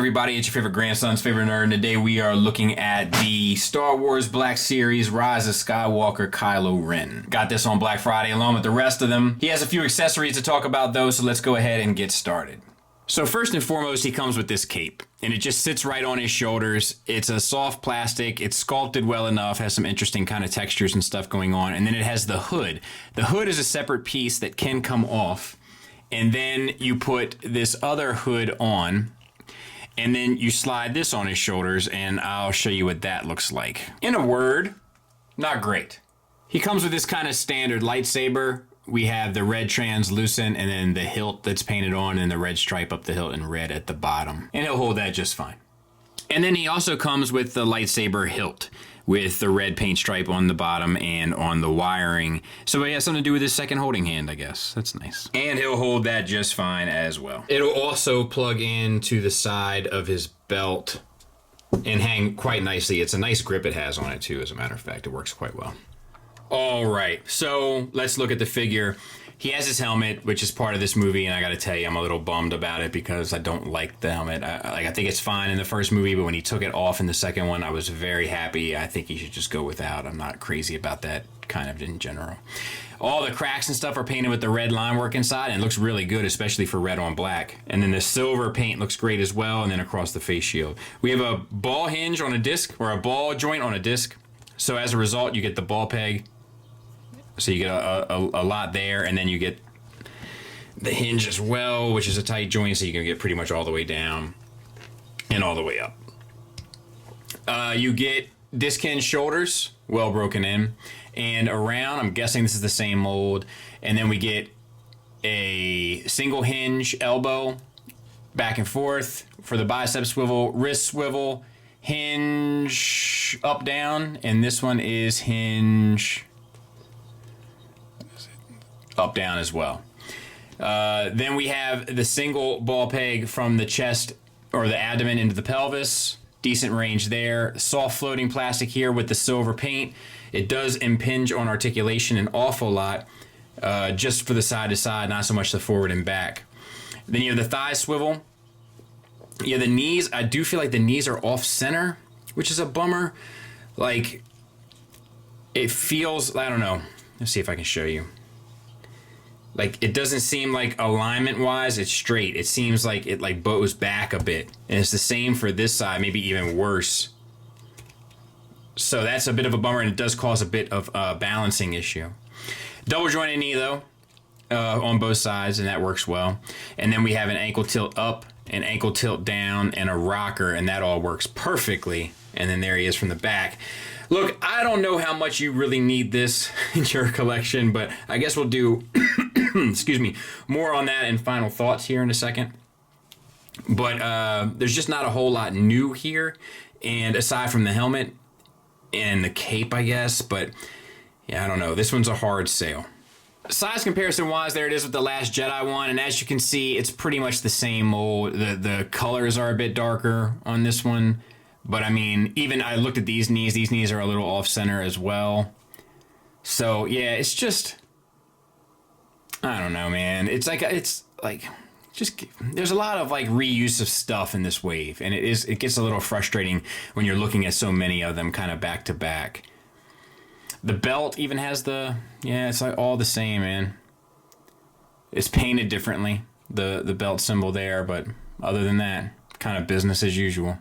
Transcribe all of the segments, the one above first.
everybody? It's your favorite grandson's favorite nerd, and today we are looking at the Star Wars Black Series Rise of Skywalker Kylo Ren. Got this on Black Friday along with the rest of them. He has a few accessories to talk about though, so let's go ahead and get started. So first and foremost, he comes with this cape, and it just sits right on his shoulders. It's a soft plastic, it's sculpted well enough, has some interesting kind of textures and stuff going on, and then it has the hood. The hood is a separate piece that can come off, and then you put this other hood on, and then you slide this on his shoulders, and I'll show you what that looks like. In a word, not great. He comes with this kind of standard lightsaber. We have the red translucent, and then the hilt that's painted on, and the red stripe up the hilt in red at the bottom. And he'll hold that just fine. And then he also comes with the lightsaber hilt with the red paint stripe on the bottom and on the wiring. So it has something to do with his second holding hand, I guess. That's nice. And he'll hold that just fine as well. It'll also plug into the side of his belt and hang quite nicely. It's a nice grip it has on it too, as a matter of fact. It works quite well. All right, so let's look at the figure. He has his helmet, which is part of this movie, and I gotta tell you, I'm a little bummed about it because I don't like the helmet. I think it's fine in the first movie, but when he took it off in the second one, I was very happy. I think he should just go without. I'm not crazy about that kind of in general. All the cracks and stuff are painted with the red line work inside, and it looks really good, especially for red on black. And then the silver paint looks great as well, and then across the face shield. We have a ball hinge on a disc, or a ball joint on a disc. So as a result, you get the ball peg. So you get a lot there, and then you get the hinge as well, which is a tight joint, so you can get pretty much all the way down and all the way up. You get disc hinge shoulders, well broken in, and around, I'm guessing this is the same mold, and then we get a single hinge elbow, back and forth for the bicep swivel, wrist swivel, hinge up, down, and this one is hinge up, down as well. Then we have the single ball peg from the chest or the abdomen into the pelvis. Decent range there. Soft floating plastic here with the silver paint. It does impinge on articulation an awful lot, just for the side to side, not so much the forward and back. Then you have the thigh swivel. Yeah, the knees, I do feel like the knees are off center, which is a bummer. Like, it feels, I don't know. Let's see if I can show you. Like, it doesn't seem like alignment-wise, it's straight. It seems like it like bows back a bit. And it's the same for this side, maybe even worse. So that's a bit of a bummer, and it does cause a bit of a balancing issue. Double jointed knee, though, on both sides, and that works well. And then we have an ankle tilt up, an ankle tilt down, and a rocker, and that all works perfectly. And then there he is from the back. Look, I don't know how much you really need this in your collection, but I guess we'll do excuse me, more on that in final thoughts here in a second. But there's just not a whole lot new here, and aside from the helmet and the cape, I guess. But yeah, I don't know. This one's a hard sale. Size comparison wise, there it is with the Last Jedi one, and as you can see, it's pretty much the same mold. The colors are a bit darker on this one. But I mean, even I looked at these knees are a little off center as well. So yeah, it's just, I don't know, man. It's like just, there's a lot of like reuse of stuff in this wave, and it gets a little frustrating when you're looking at so many of them kind of back to back. The belt even has it's like all the same, man. It's painted differently, the belt symbol there, but other than that, kind of business as usual.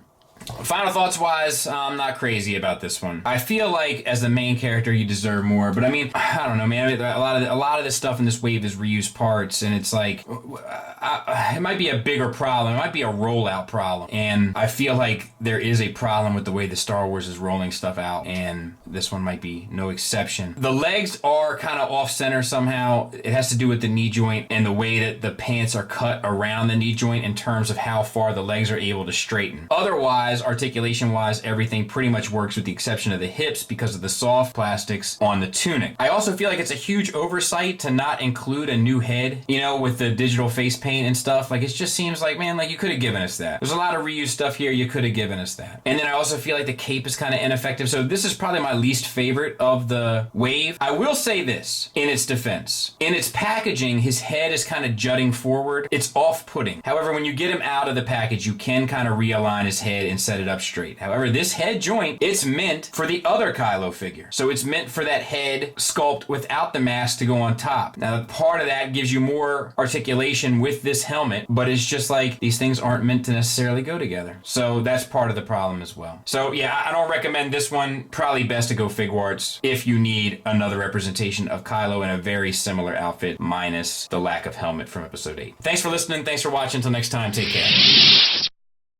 Final thoughts wise, I'm not crazy about this one. I feel like as the main character you deserve more, but I mean, I don't know, man. A lot of this stuff in this wave is reused parts, and it's like it might be a bigger problem. It might be a rollout problem, and I feel like there is a problem with the way the Star Wars is rolling stuff out, and this one might be no exception. The legs are kind of off center somehow. It has to do with the knee joint and the way that the pants are cut around the knee joint in terms of how far the legs are able to straighten. Otherwise, wise, articulation wise, everything pretty much works with the exception of the hips because of the soft plastics on the tunic. I also feel like it's a huge oversight to not include a new head, you know, with the digital face paint and stuff. Like, it just seems like, man, like you could have given us that. There's a lot of reused stuff here. You could have given us that. And then I also feel like the cape is kind of ineffective. So this is probably my least favorite of the wave. I will say this in its defense. In its packaging, his head is kind of jutting forward. It's off-putting. However, when you get him out of the package, you can kind of realign his head and set it up straight. However, this head joint, it's meant for the other Kylo figure. So it's meant for that head sculpt without the mask to go on top. Now, part of that gives you more articulation with this helmet, but it's just like these things aren't meant to necessarily go together. So that's part of the problem as well. So yeah, I don't recommend this one. Probably best to go Figuarts if you need another representation of Kylo in a very similar outfit minus the lack of helmet from episode 8. Thanks for listening. Thanks for watching. Until next time, take care.